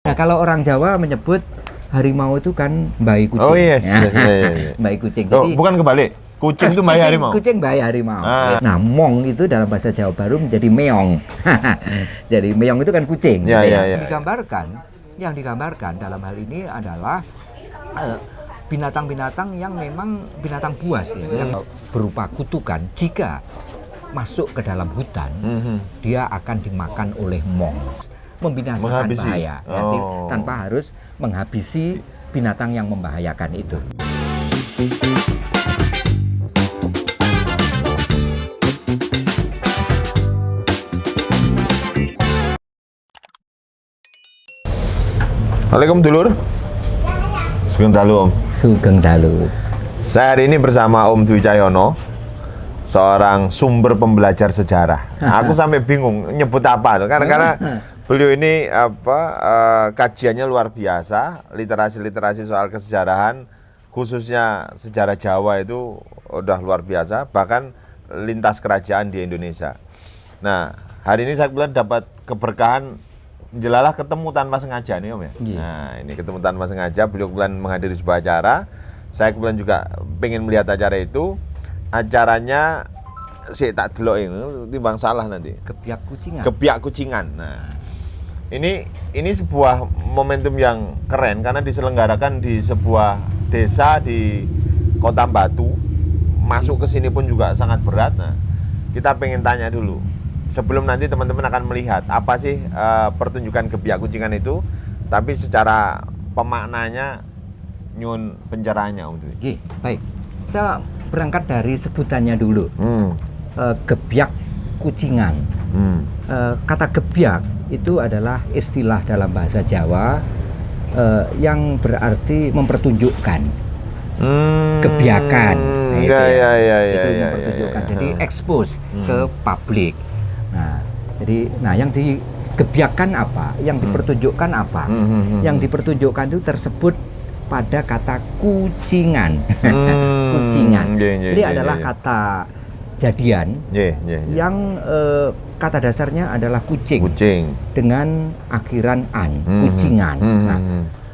Nah, kalau orang Jawa menyebut harimau itu kan mbai kucing. Oh yes, yes. Mbai kucing. Oh, Jadi bukan kebalik. Kucing itu mbai harimau. Kucing mbai harimau. Nah, mong itu dalam bahasa Jawa Baru menjadi meong. Jadi meong itu kan kucing. Ya, gitu ya. Yang digambarkan dalam hal ini adalah binatang-binatang yang memang binatang buas ya, yang berupa kutukan. Jika masuk ke dalam hutan, dia akan dimakan oleh mong. Membinasakan bahaya ya, tanpa harus menghabisi binatang yang membahayakan itu. Assalamualaikum dulur. Sugeng dalu Om. Sugeng dalu. Saya hari ini bersama Om Dwi Cahyono, seorang sumber pembelajar sejarah. Aku sampai bingung nyebut apa, karena beliau ini kajiannya luar biasa, literasi soal kesejarahan, khususnya sejarah Jawa itu udah luar biasa, bahkan lintas kerajaan di Indonesia. Nah, hari ini saya kebetulan dapat keberkahan jelalah ketemu tanpa sengaja nih Om ya. Nah, ini ketemu tanpa sengaja, beliau kebetulan menghadiri sebuah acara. Saya kebetulan juga pengen melihat acara itu. Acaranya tak delok ini, timbang salah nanti. Gebiak kucingan. Nah, ini sebuah momentum yang keren karena diselenggarakan di sebuah desa di Kota Batu. Masuk ke sini pun juga sangat berat. Nah, kita pengen tanya dulu. Sebelum nanti teman-teman akan melihat apa sih pertunjukan gebiak kucingan itu, tapi secara pemaknanya nyun pencerahannya Om Dwi. Baik. Saya berangkat dari sebutannya dulu. Gebiak kucingan. Kata gebiak itu adalah istilah dalam bahasa Jawa yang berarti mempertunjukkan. Gebiakan. Nah, itu mempertunjukkan. Jadi expose ke publik. Nah, yang digebiakkan apa? Yang dipertunjukkan apa? Yang dipertunjukkan itu tersebut pada kata kucingan. Kucingan. Ini adalah kata jadian yang kata dasarnya adalah kucing dengan akhiran an, kucingan. Nah,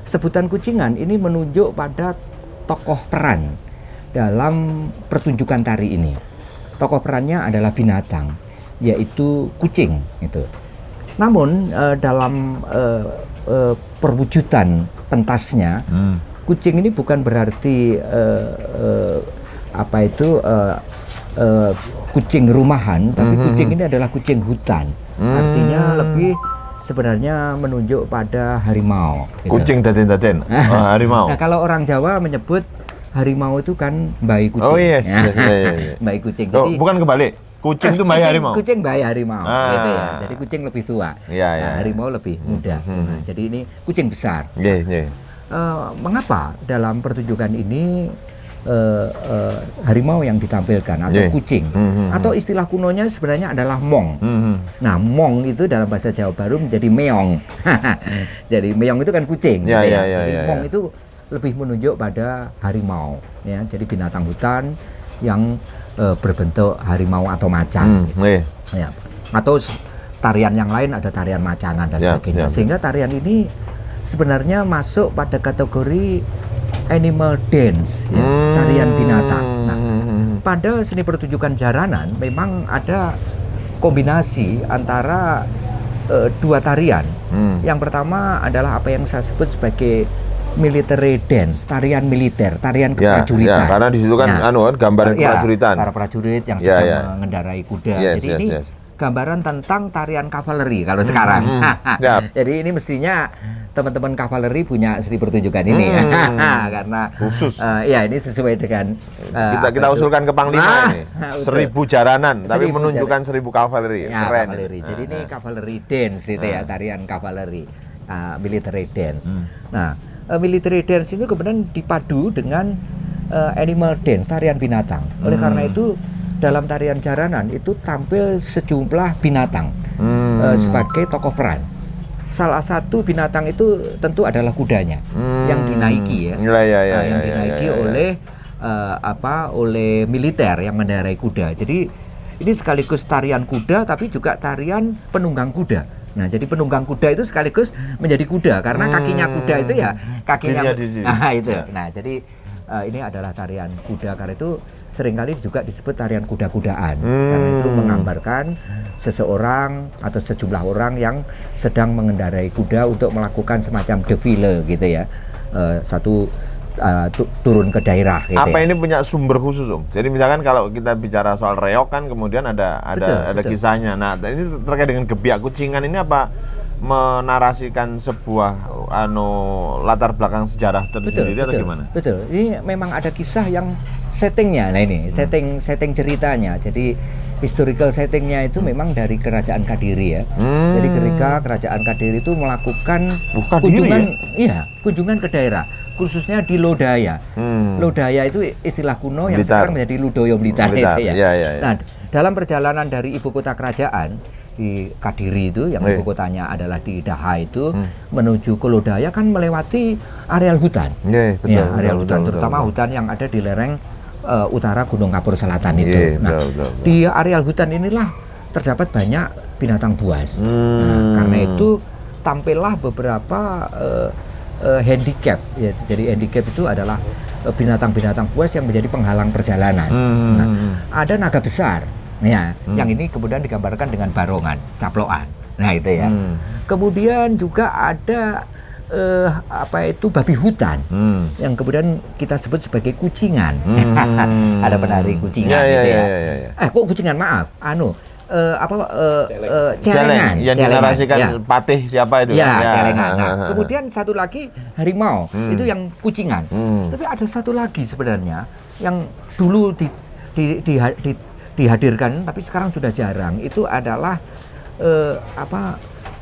sebutan kucingan ini menunjuk pada tokoh peran dalam pertunjukan tari ini. Tokoh perannya adalah binatang, yaitu kucing itu. Namun dalam perwujudan pentasnya, kucing ini bukan berarti kucing rumahan, tapi kucing ini adalah kucing hutan. Artinya lebih sebenarnya menunjuk pada harimau. Gitu. Kucing daden-daden, harimau. Nah, kalau orang Jawa menyebut harimau itu kan mbai kucing. Oh yes. Mbai kucing. Jadi, bukan kebalik. Kucing itu mbai harimau. Kucing mbai harimau, gitu ya. Jadi kucing lebih tua, harimau lebih muda. Nah, jadi ini kucing besar. Mengapa dalam pertunjukan ini harimau yang ditampilkan atau kucing? Atau istilah kunonya sebenarnya adalah mong. Nah, mong itu dalam bahasa Jawa Baru menjadi meong. Jadi meong itu kan kucing. Jadi mong itu lebih menunjuk pada harimau. Ya, jadi binatang hutan yang berbentuk harimau atau macan. Ya. Atau tarian yang lain ada tarian macanan dan sebagainya. Sehingga tarian ini sebenarnya masuk pada kategori animal dance, ya, tarian binatang. Nah, pada seni pertunjukan jaranan memang ada kombinasi antara dua tarian. Yang pertama adalah apa yang saya sebut sebagai military dance, tarian militer, tarian keprajuritan. Karena di situ kan gambaran keprajuritan. Para prajurit yang sedang mengendarai kuda. Jadi ini gambaran tentang tarian kavaleri kalau sekarang. Jadi ini mestinya teman-teman kavaleri punya seni pertunjukan ini karena khusus. Ini sesuai dengan kita usulkan ke Panglima ini 1000 jaranan tapi menunjukkan 1000 kavaleri. Keren. Kavaleri. Jadi ini kavaleri dance itu ya, tarian kavaleri, military dance. Nah, military dance ini kemudian dipadu dengan animal dance, tarian binatang. Oleh karena itu dalam tarian jaranan itu tampil sejumlah binatang sebagai tokoh peran. Salah satu binatang itu tentu adalah kudanya yang dinaiki yang dinaiki oleh militer yang mengendarai kuda. Jadi ini sekaligus tarian kuda tapi juga tarian penunggang kuda. Nah, jadi penunggang kuda itu sekaligus menjadi kuda karena kakinya kuda itu ya kakinya. Nah, itu. Ya. Nah, jadi ini adalah tarian kuda karena itu seringkali juga disebut tarian kuda-kudaan karena itu menggambarkan seseorang atau sejumlah orang yang sedang mengendarai kuda untuk melakukan semacam defile gitu ya. Turun ke daerah gitu. Apa ini punya sumber khusus, Om? Jadi misalkan kalau kita bicara soal reog kan kemudian ada betul. Kisahnya. Nah, ini terkait dengan gebiak kucingan ini apa menarasikan sebuah latar belakang sejarah tersendiri atau gimana? Betul. Ini memang ada kisah yang settingnya. Nah ini setting ceritanya. Jadi historical settingnya itu memang dari Kerajaan Kadiri ya. Jadi ketika Kerajaan Kadiri itu melakukan kunjungan ke daerah. Khususnya di Lodaya. Lodaya itu istilah kuno yang sekarang menjadi Ludoyo Blitar. Ya. Nah, dalam perjalanan dari ibu kota kerajaan di Kadiri itu, yang ibu kotanya adalah di Daha itu, menuju ke Lodaya kan melewati areal hutan. Areal hutan, terutama hutan yang ada di lereng utara Gunung Kapur Selatan itu. Di areal hutan inilah terdapat banyak binatang buas. Nah, karena itu tampillah beberapa handicap ya. Jadi handicap itu adalah binatang-binatang buas yang menjadi penghalang perjalanan. Nah, ada naga besar ya, yang ini kemudian digambarkan dengan barongan, caplokan. Nah, itu ya. Kemudian juga ada babi hutan yang kemudian kita sebut sebagai kucingan. Ada penari kucingan gitu ya. Kok kucingan, maaf. Celengan yang dinarasikan Patih siapa itu? Celengan. Nah, kemudian satu lagi harimau itu yang kucingan. Tapi ada satu lagi sebenarnya yang dulu dihadirkan tapi sekarang sudah jarang. Itu adalah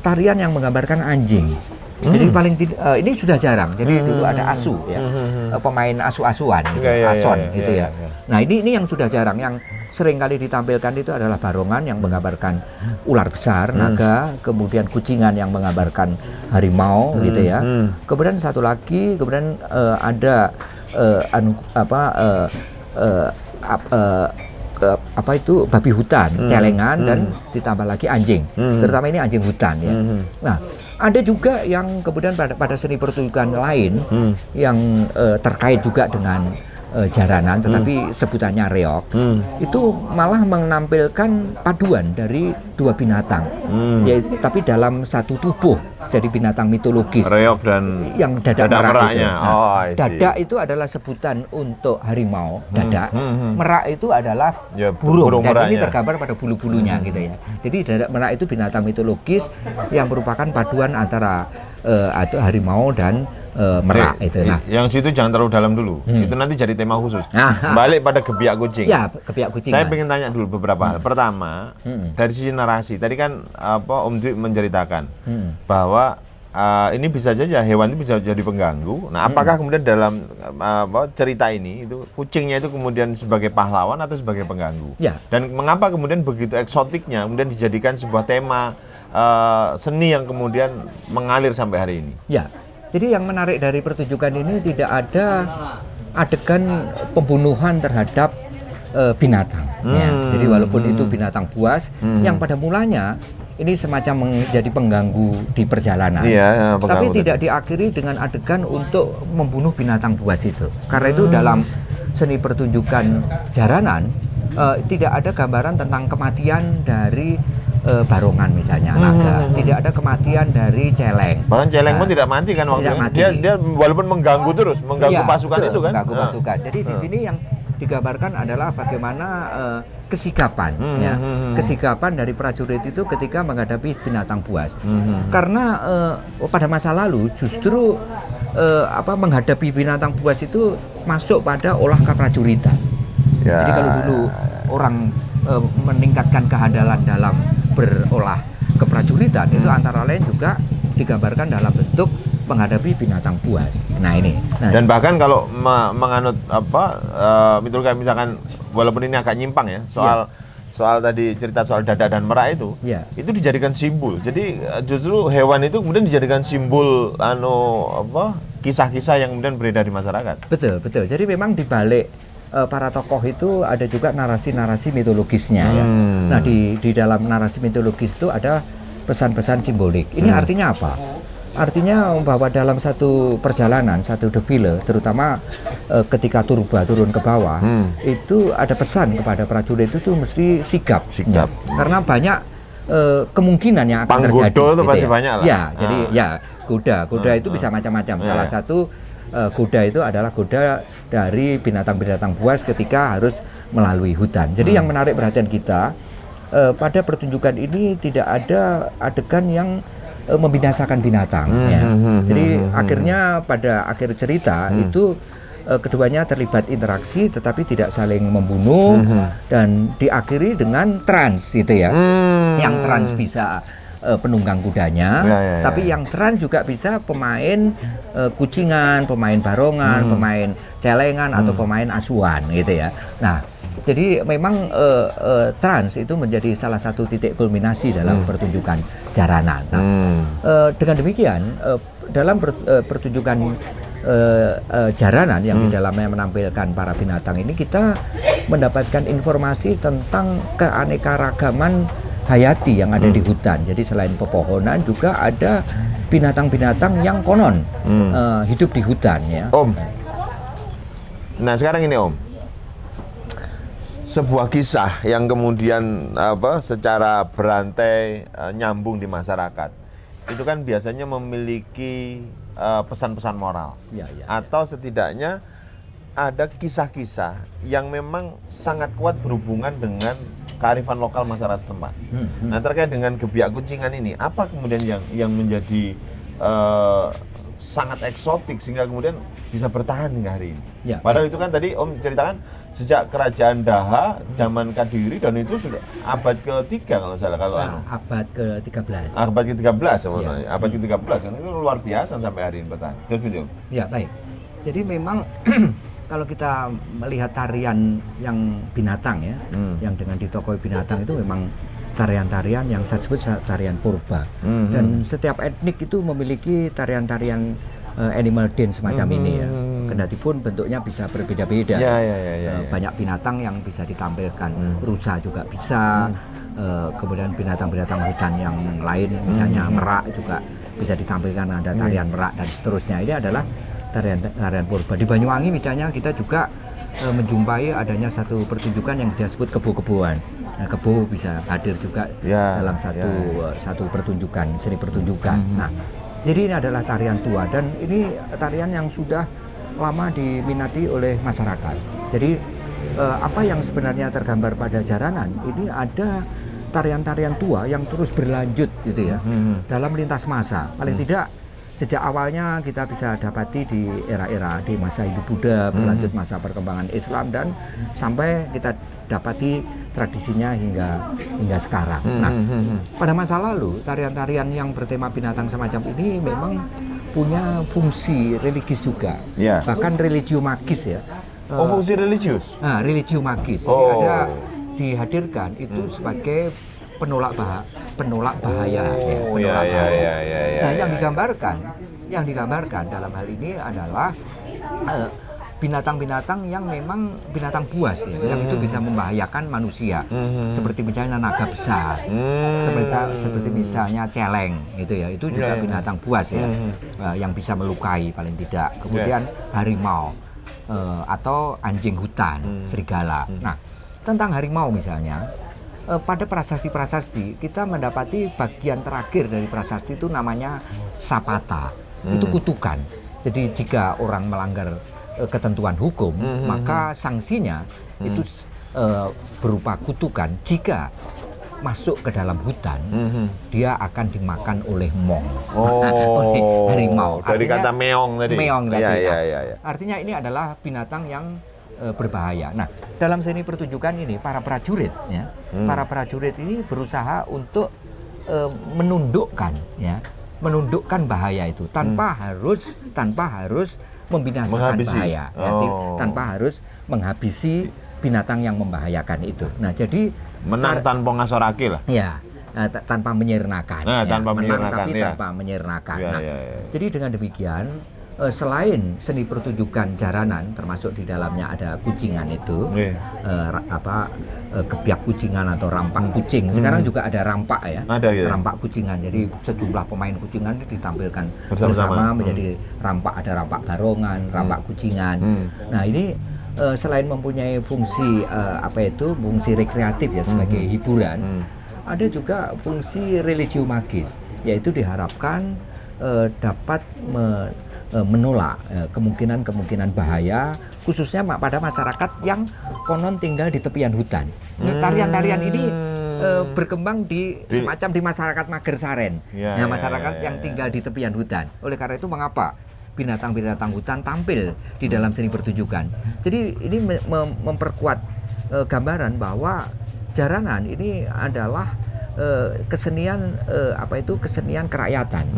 tarian yang menggambarkan anjing. Jadi paling ini sudah jarang. Jadi dulu ada asu ya, pemain asu-asuan, ason gitu ya. Nah ini yang sudah jarang. Yang sering kali ditampilkan itu adalah barongan yang menggambarkan ular besar, naga, kemudian kucingan yang menggambarkan harimau gitu ya. Kemudian satu lagi, kemudian ada babi hutan, celengan dan ditambah lagi anjing. Terutama ini anjing hutan ya. Nah, ada juga yang kemudian pada seni pertunjukan lain yang terkait juga dengan jaranan, tetapi sebutannya reog, itu malah menampilkan paduan dari dua binatang, tapi dalam satu tubuh, jadi binatang mitologis. Reog dan yang dadak meraknya. Nah, dadak itu adalah sebutan untuk harimau, dadak. Merak itu adalah burung, dan ini tergambar pada bulu-bulunya gitu ya. Jadi dadak merak itu binatang mitologis yang merupakan paduan antara harimau dan merak itu. Nah, yang situ jangan terlalu dalam dulu. Itu nanti jadi tema khusus. Balik pada gebiak kucing. Ya, gebiak kucing. Saya pengen tanya dulu beberapa hal. Pertama, dari sisi narasi. Tadi kan Om Dwi menceritakan bahwa ini bisa saja hewan itu bisa jadi pengganggu. Nah, apakah kemudian dalam cerita ini itu kucingnya itu kemudian sebagai pahlawan atau sebagai pengganggu? Ya. Dan mengapa kemudian begitu eksotiknya kemudian dijadikan sebuah tema seni yang kemudian mengalir sampai hari ini? Ya. Jadi yang menarik dari pertunjukan ini tidak ada adegan pembunuhan terhadap binatang. Ya. Jadi walaupun itu binatang buas, yang pada mulanya ini semacam menjadi pengganggu di perjalanan. Tapi tidak diakhiri dengan adegan untuk membunuh binatang buas itu. Karena itu dalam seni pertunjukan jaranan tidak ada gambaran tentang kematian dari barongan misalnya, naga. Tidak ada kematian dari celeng. Bahkan celeng pun tidak mati kan waktu itu. Dia walaupun mengganggu terus, mengganggu pasukan itu kan. Mengganggu pasukan. Jadi di sini yang digambarkan adalah bagaimana kesikapan, kesikapan dari prajurit itu ketika menghadapi binatang buas. Karena pada masa lalu justru menghadapi binatang buas itu masuk pada olah keprajuritan. Jadi kalau dulu orang meningkatkan kehandalan dalam berolah keprajuritan, itu antara lain juga digambarkan dalam bentuk menghadapi binatang buas. Nah ini. Dan bahkan kalau menganut mitologi misalkan, walaupun ini agak nyimpang ya soal tadi cerita soal dadak dan merak itu dijadikan simbol. Jadi justru hewan itu kemudian dijadikan simbol kisah-kisah yang kemudian beredar di masyarakat. Betul. Jadi memang di balik para tokoh itu ada juga narasi-narasi mitologisnya ya. Nah di dalam narasi mitologis itu ada pesan-pesan simbolik. Ini artinya apa? Artinya bahwa dalam satu perjalanan, satu defile, terutama ketika turun ke bawah, itu ada pesan kepada prajurit itu mesti sigap. Ya. Karena banyak kemungkinan yang akan terjadi. Panggoda itu gitu pasti ya. banyak lah. Ya, jadi ya kuda itu bisa macam-macam. Salah satu kuda itu adalah kuda dari binatang-binatang buas ketika harus melalui hutan. Jadi yang menarik perhatian kita pada pertunjukan ini tidak ada adegan yang membinasakan binatang. Ya. Jadi akhirnya pada akhir cerita itu keduanya terlibat interaksi, tetapi tidak saling membunuh dan diakhiri dengan trans, gitu ya. Yang trans bisa penunggang kudanya, tapi yang trans juga bisa pemain kucingan, pemain barongan, pemain celengan atau pemain asuhan, gitu ya. Nah, jadi memang trans itu menjadi salah satu titik kulminasi dalam pertunjukan jaranan. Nah, dengan demikian dalam pertunjukan jaranan yang di dalamnya menampilkan para binatang ini, kita mendapatkan informasi tentang keanekaragaman hayati yang ada di hutan. Jadi selain pepohonan juga ada binatang-binatang yang konon hidup di hutan, ya. Om. Nah sekarang ini Om, sebuah kisah yang kemudian secara berantai nyambung di masyarakat itu kan biasanya memiliki pesan-pesan moral, atau setidaknya ada kisah-kisah yang memang sangat kuat berhubungan dengan kearifan lokal masyarakat setempat. Nah terkait dengan gebiak kucingan ini, apa kemudian yang menjadi sangat eksotik sehingga kemudian bisa bertahan hingga hari ini? Padahal itu kan tadi Om ceritakan sejak kerajaan Daha zaman Kadiri, dan itu sudah abad ke-3 kalau salah, abad ke-13. Abad ke-13 abad ke-13 kan itu luar biasa sampai hari ini bertahan. Terus betul. Ya, baik. Jadi memang kalau kita melihat tarian yang binatang ya, yang dengan ditokohi binatang itu memang tarian-tarian yang saya sebut tarian purba. Dan setiap etnik itu memiliki tarian-tarian animal dance semacam ini ya. Kendati pun bentuknya bisa berbeda-beda. Banyak binatang yang bisa ditampilkan, rusa juga bisa. Kemudian binatang-binatang hutan yang lain, misalnya merak juga bisa ditampilkan, ada tarian merak dan seterusnya. Ini adalah tarian purba. Di Banyuwangi misalnya kita juga menjumpai adanya satu pertunjukan yang disebut kebo-keboan. Nah, kebo bisa hadir juga dalam satu pertunjukan, seni pertunjukan. Nah, jadi ini adalah tarian tua dan ini tarian yang sudah lama diminati oleh masyarakat. Jadi apa yang sebenarnya tergambar pada jaranan ini ada tarian-tarian tua yang terus berlanjut gitu ya dalam lintas masa. Paling tidak sejak awalnya kita bisa dapati di era-era di masa Hindu Buddha, berlanjut masa perkembangan Islam, dan sampai kita dapati tradisinya hingga sekarang. Nah, pada masa lalu tarian-tarian yang bertema binatang semacam ini memang punya fungsi religius juga, bahkan religio magis ya. Fungsi religius? Nah, religio magis. Ini ada dihadirkan itu sebagai penolak bahaya. Nah, yang digambarkan dalam hal ini adalah binatang-binatang yang memang binatang buas ya, yang itu bisa membahayakan manusia, seperti misalnya naga besar, seperti misalnya celeng gitu ya, itu juga binatang buas ya, yang bisa melukai paling tidak. Kemudian harimau atau anjing hutan, serigala. Nah, tentang harimau misalnya, pada prasasti-prasasti kita mendapati bagian terakhir dari prasasti itu namanya sapata, itu kutukan. Jadi jika orang melanggar ketentuan hukum, maka sanksinya itu berupa kutukan. Jika masuk ke dalam hutan, dia akan dimakan oleh mong, oleh harimau. Dari kata meong tadi. Meong tadi. Artinya ini adalah binatang yang berbahaya. Nah, dalam seni pertunjukan ini para prajurit ini berusaha untuk menundukkan bahaya itu tanpa harus membinasakan bahaya, tanpa harus menghabisi binatang yang membahayakan itu. Nah, jadi menang tanpa ngasoraki lah. Ya, tanpa menyirnakan. Tanpa menyirnakan. Jadi dengan demikian selain seni pertunjukan jaranan, termasuk di dalamnya ada kucingan itu, gebiak kucingan atau rampang kucing. Sekarang juga ada rampak ya, ada, ya. Rampak kucingan. Jadi sejumlah pemain kucingan itu ditampilkan bersama menjadi rampak. Ada rampak barongan, rampak kucingan. Nah ini selain mempunyai fungsi fungsi rekreatif ya sebagai hiburan, ada juga fungsi religio magis, yaitu diharapkan dapat menolak kemungkinan bahaya, khususnya pada masyarakat yang konon tinggal di tepian hutan. Tarian-tarian ini berkembang semacam di masyarakat Magersaren, masyarakat yang tinggal di tepian hutan. Oleh karena itu mengapa binatang-binatang hutan tampil di dalam seni pertunjukan. Jadi ini memperkuat gambaran bahwa jaranan ini adalah kesenian kesenian kerakyatan,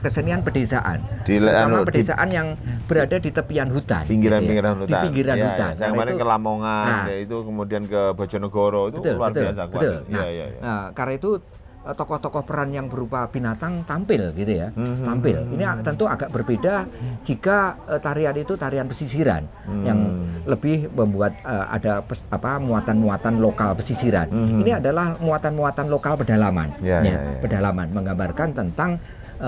kesenian pedesaan, terutama pedesaan yang berada di tepian hutan, pinggiran hutan. Di pinggiran hutan. Yang kemarin ke Lamongan, itu kemudian ke Bojonegoro itu luar biasa. Betul. Nah, karena itu tokoh-tokoh peran yang berupa binatang tampil gitu ya, tampil. Ini tentu agak berbeda jika tarian itu tarian pesisiran yang lebih membuat ada muatan-muatan lokal pesisiran. Ini adalah muatan-muatan lokal pedalaman, pedalaman menggambarkan tentang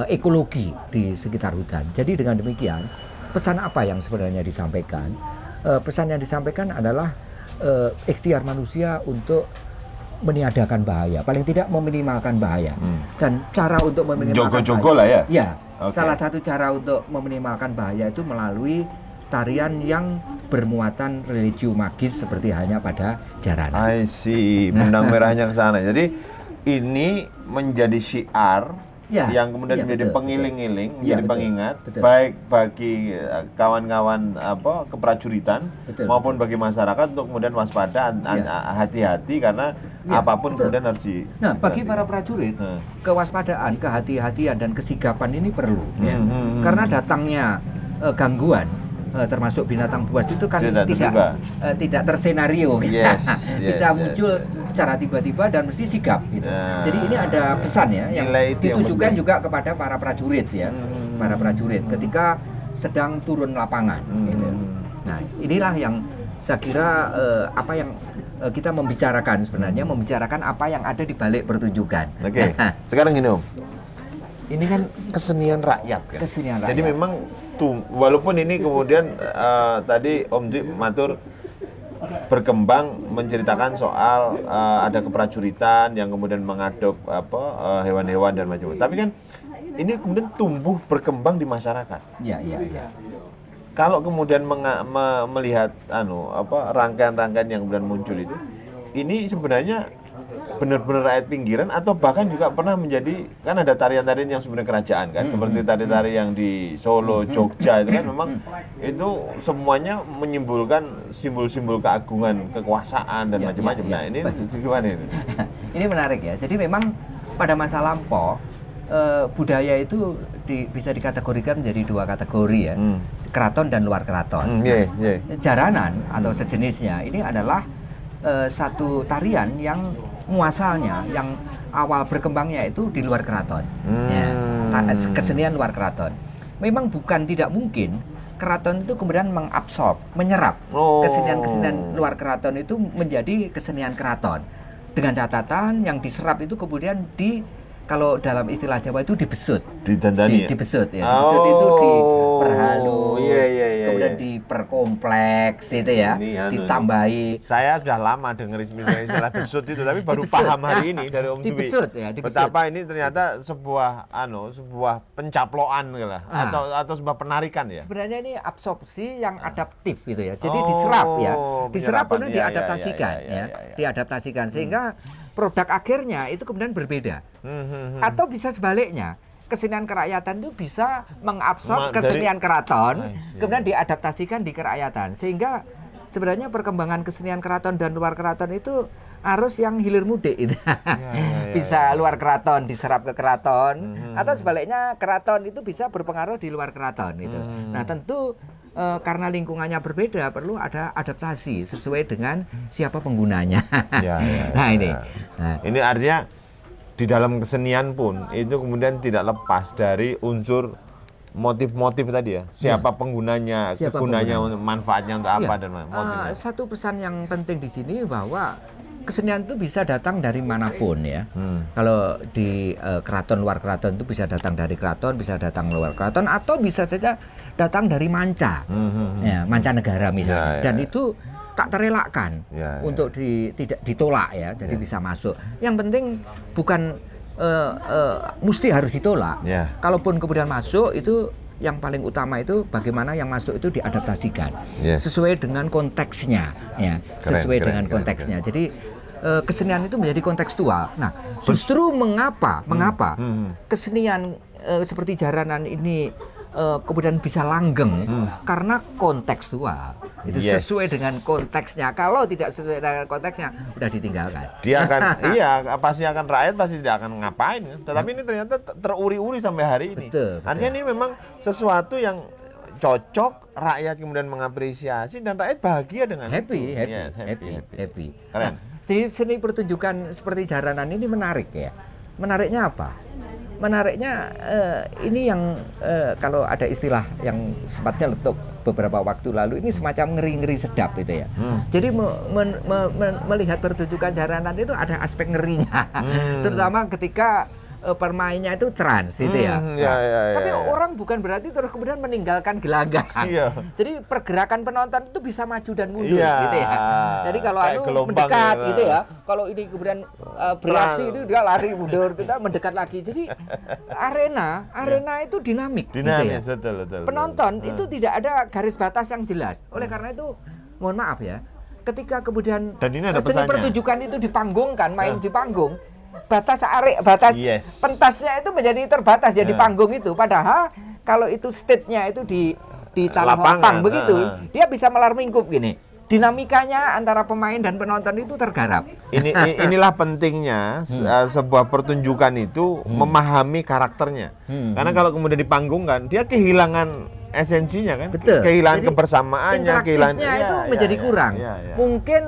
ekologi di sekitar hutan. Jadi dengan demikian pesan apa yang sebenarnya disampaikan? Pesan yang disampaikan adalah ikhtiar manusia untuk meniadakan bahaya, paling tidak meminimalkan bahaya. Dan cara untuk meminimalkan jogo-jogo lah ya? Ya, salah satu cara untuk meminimalkan bahaya itu melalui tarian yang bermuatan religio magis seperti hanya pada jaranan. I see, benang merahnya ke sana. Jadi ini menjadi syiar yang kemudian menjadi pengiling-iling, menjadi pengingat, baik bagi kawan-kawan keprajuritan maupun bagi masyarakat untuk kemudian waspada, hati-hati karena apapun kemudian harus di. Nah, bagi para prajurit, kewaspadaan, kehati-hatian dan kesigapan ini perlu, karena datangnya gangguan. Termasuk binatang buas itu kan tidak tersenario, bisa muncul secara tiba-tiba dan mesti sigap gitu. Jadi ini ada pesan ya yang ditujukan juga kepada para prajurit ya, para prajurit ketika sedang turun lapangan. Gitu. Nah inilah yang saya kira apa yang kita membicarakan sebenarnya, membicarakan apa yang ada di balik pertunjukan. Oke. Sekarang gini Om, ini kan kesenian rakyat kan. Kesenian rakyat. Jadi memang walaupun ini kemudian tadi Om Dwi matur berkembang menceritakan soal ada keprajuritan yang kemudian mengadop hewan-hewan dan macam-macam. Tapi kan ini kemudian tumbuh berkembang di masyarakat. Iya. Kalau kemudian melihat rangkaian-rangkaian yang kemudian muncul itu, ini sebenarnya benar-benar rakyat pinggiran atau bahkan juga pernah menjadi, kan ada tarian-tarian yang sebenarnya kerajaan kan, seperti tari-tari yang di Solo, Jogja itu kan memang itu semuanya menyimbolkan simbol-simbol keagungan, kekuasaan dan macam-macam. Nah ini gimana ini? Ini menarik ya. Jadi memang pada masa lampau budaya itu bisa dikategorikan menjadi dua kategori ya, keraton dan luar keraton. Jaranan atau sejenisnya ini adalah satu tarian yang muasalnya, yang awal berkembangnya itu di luar keraton, kesenian luar keraton. Memang bukan tidak mungkin keraton itu kemudian mengabsorb, menyerap kesenian-kesenian luar keraton itu menjadi kesenian keraton. Dengan catatan yang diserap itu kemudian kalau dalam istilah Jawa itu dibesut, dibesut ya, dibesut itu diperhalus, kemudian diperkompleks itu ya, ditambahi. Saya sudah lama dengar istilah besut itu, tapi baru paham hari ini dari Om Dwi. Dibesut ya, betapa ini ternyata sebuah pencaploan lah, atau sebuah penarikan ya. Sebenarnya ini absorpsi yang adaptif gitu ya. Jadi diserap ya, diserap kemudian diadaptasikan diadaptasikan sehingga produk akhirnya itu kemudian berbeda. Atau bisa sebaliknya, kesenian kerakyatan itu bisa mengabsorb kesenian keraton, kemudian diadaptasikan di kerakyatan. Sehingga sebenarnya perkembangan kesenian keraton dan luar keraton itu arus yang hilir mudik itu. Bisa luar keraton diserap ke keraton, atau sebaliknya keraton itu bisa berpengaruh di luar keraton gitu. Nah tentu karena lingkungannya berbeda, perlu ada adaptasi sesuai dengan siapa penggunanya. Ini artinya di dalam kesenian pun itu kemudian tidak lepas dari unsur motif-motif tadi ya. Siapa penggunanya, kegunanya, manfaatnya untuk apa dan motifnya. Satu pesan yang penting di sini bahwa kesenian itu bisa datang dari manapun ya. Kalau di keraton, luar keraton itu bisa datang dari keraton, bisa datang luar keraton, atau bisa saja datang dari manca, ya, mancanegara misalnya. Dan itu tak terelakkan untuk tidak ditolak ya, jadi bisa masuk. Yang penting bukan mesti harus ditolak. Kalaupun kemudian masuk, itu yang paling utama itu bagaimana yang masuk itu diadaptasikan sesuai dengan konteksnya, ya, sesuai dengan konteksnya. Jadi kesenian itu menjadi kontekstual. Nah, justru mengapa kesenian seperti jaranan ini kemudian bisa langgeng karena kontekstual. Itu sesuai dengan konteksnya. Kalau tidak sesuai dengan konteksnya, udah ditinggalkan. Dia akan pasti akan rakyat pasti tidak akan ngapain. Tetapi ini ternyata teruri-uri sampai hari ini. Artinya ini memang sesuatu yang cocok, rakyat kemudian mengapresiasi dan rakyat bahagia dengan happy. Keren. Seni pertunjukan seperti jaranan ini menarik ya. Menariknya apa? Menariknya ini yang kalau ada istilah yang sempat nyeletuk beberapa waktu lalu, ini semacam ngeri-ngeri sedap itu ya. Jadi melihat pertunjukan jaranan itu ada aspek ngerinya, terutama ketika permainnya itu trans gitu ya. Tapi orang bukan berarti terus kemudian meninggalkan gelanggang. Jadi pergerakan penonton itu bisa maju dan mundur gitu ya. Jadi kalau mendekat gitu ya. Kalau ini kemudian bereaksi itu dia lari mundur, kita mendekat lagi. Jadi arena itu dinamik gitu ya. Betul. Penonton itu tidak ada garis batas yang jelas. Oleh karena itu mohon maaf ya, ketika kemudian seni pertunjukan itu dipanggungkan, main di panggung, batas pentasnya itu menjadi terbatas jadi panggung itu. Padahal kalau itu stage-nya itu di tanah lapang begitu, dia bisa melar mingkup gini. Dinamikanya antara pemain dan penonton itu tergarap. Inilah pentingnya sebuah pertunjukan itu memahami karakternya. Karena kalau kemudian dipanggungkan, dia kehilangan esensinya kan. Kehilangan kebersamaannya, interaktifnya itu menjadi kurang. Mungkin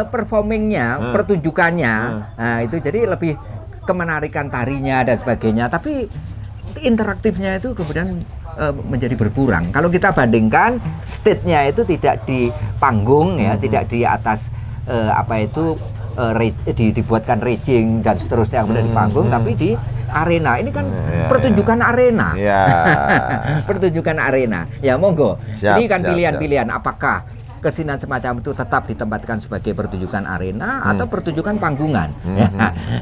performingnya, pertunjukannya, nah itu jadi lebih kemenarikan tarinya dan sebagainya. Tapi interaktifnya itu kemudian menjadi berkurang. Kalau kita bandingkan stage-nya itu tidak di panggung ya, tidak di atas dibuatkan raging dan seterusnya kemudian di panggung, tapi di arena. Ini kan pertunjukan arena. Pertunjukan arena. Ya monggo. Ini kan pilihan-pilihan apakah kesenian semacam itu tetap ditempatkan sebagai pertunjukan arena atau pertunjukan panggungan.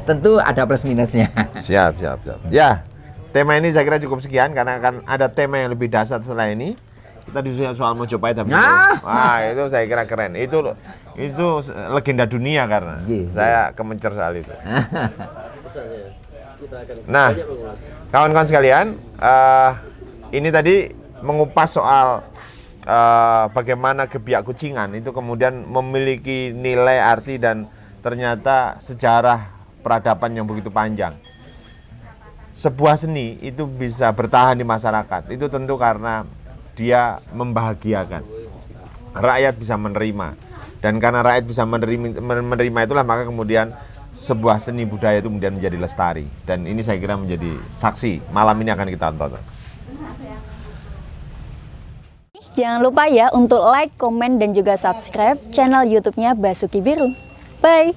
Tentu ada plus minusnya. Siap. Ya, tema ini saya kira cukup sekian karena akan ada tema yang lebih dasar setelah ini. Kita diskusi soal Mojopahit habis itu. Wah, itu saya kira keren. Itu legenda dunia karena saya kemencer soal itu. Nah, kawan-kawan sekalian, ini tadi mengupas soal bagaimana gebiak kucingan itu kemudian memiliki nilai arti dan ternyata sejarah peradaban yang begitu panjang. Sebuah seni itu bisa bertahan di masyarakat itu tentu karena dia membahagiakan. Rakyat bisa menerima, dan karena rakyat bisa menerima itulah maka kemudian sebuah seni budaya itu kemudian menjadi lestari. Dan ini saya kira menjadi saksi malam ini akan kita tonton. Jangan lupa ya untuk like, komen, dan juga subscribe channel YouTube-nya Basuki Biru. Bye!